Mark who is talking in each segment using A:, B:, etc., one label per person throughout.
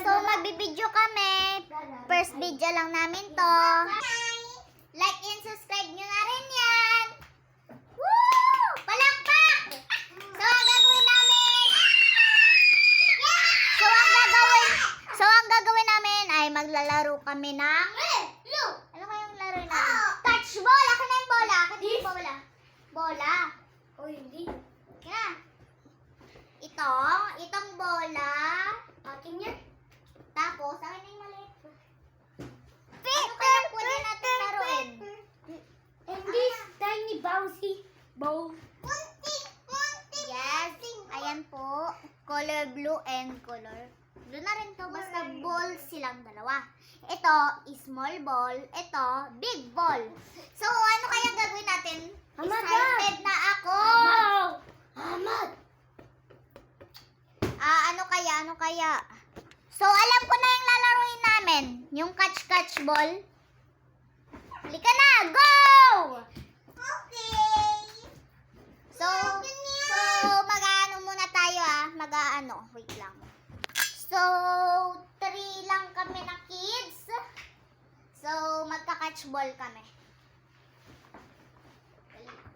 A: So, magbibideo kami. First video lang namin to. Like and subscribe nyo na rin yan. Woo! Palakpak! So, ang gagawin namin... So, ang gagawin namin ay maglalaro kami ng... Ano kayong laro namin? Catch ball! Akin na yung bola. Akin na yung bola. Bola.
B: Oh, hindi.
A: Yan. Itong bola.
B: Akin yan.
A: Tapos, akin na yung maliit. Ano kaya pwede natin laruin?
B: And this tiny bouncy ball.
A: Yes. Ayan po. Color blue and color. Blue na rin to. Basta ball silang dalawa. Ito, small ball. Ito, big ball. So, ano kaya gagawin natin? Excited na ako.
B: Ahmad!
A: Ano kaya? So, alam ko na yung lalaruin namin. Yung catch ball. Halika na! Go! Okay. So mag-aano muna tayo Mag-aano. Wait lang. So, 3 lang kami na kids. So, magka-catch ball kami.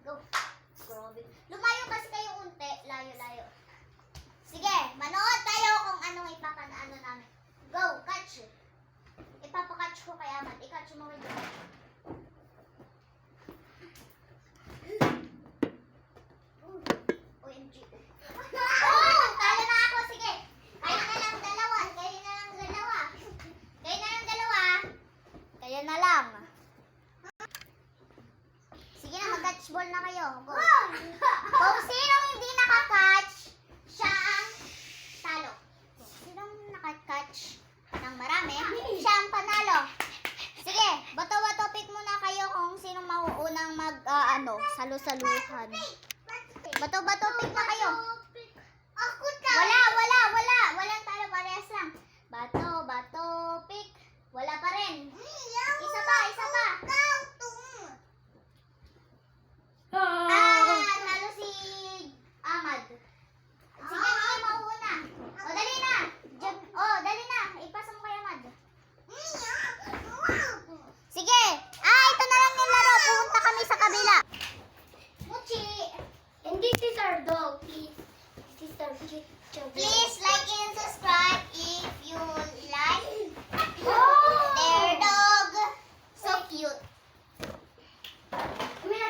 A: Go. Lumayo kasi kayo unti. Layo. Sige, manood tayo kung anong ipapanaano namin. Go, catch. Ipapakatch ko kay Ahmad. I-catch mo rin. OMG. Oh, talo na ako. Sige. Kayo na lang dalawa. Kayo na lang. Sige na, mag-catch ball na kayo. Go. Kung sinong hindi nakakatch, siya ang talo. Sinong nakakatch ng marami, siya ang panalo. Sige, bato-bato pick muna kayo kung sinong mauunang salu-saluhan. Bato-bato pick na kayo. Ako tayo. Wala. Walang talo, parehas lang. Bato, pick. Wala pa rin. Isa pa. Talo si Ahmad. Sige, kayo mauuna. O, dali na. Dali na. Ipasa mo kay Ahmad. Sige. Ito na lang yung laro. Pumunta kami sa kabila. Muchi.
B: And this is our dog, please. This is our cute dog.
A: Please like and subscribe if you like
B: Oh!
A: their dog. So cute.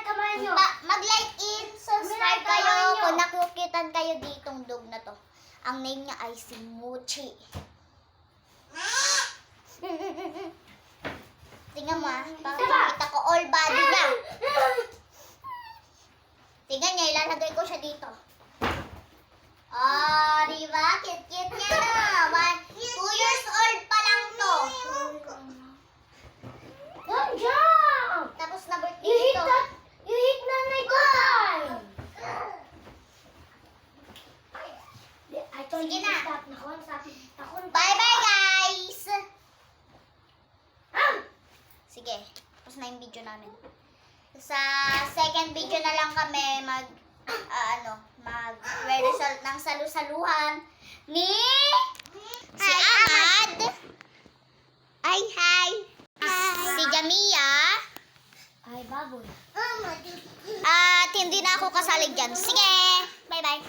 B: Kamay nyo.
A: Mag-like and subscribe kayo kung nakukitan kayo ditong dog na to. Ang name niya ay si Muchi. Tingnan mo pakita ko all body niya. Tingnan niya, ilalagay ko siya dito. Diba? Cute niya na. 2 years old pa lang to.
B: Don't jump!
A: Tapos na birthday
B: You hit
A: ito.
B: that. You hit nanay ko time. I told
A: Sige
B: you
A: na.
B: to stop. Nakon.
A: Bye-bye, guys!
B: Ah!
A: Sige, tapos na yung video namin. Sa second video na lang kami mag-result ng salu-saluhan ni si Ahmad. Hi! Si Jamia.
B: Ay, baboy.
A: At hindi na ako kasali dyan. Sige, bye-bye.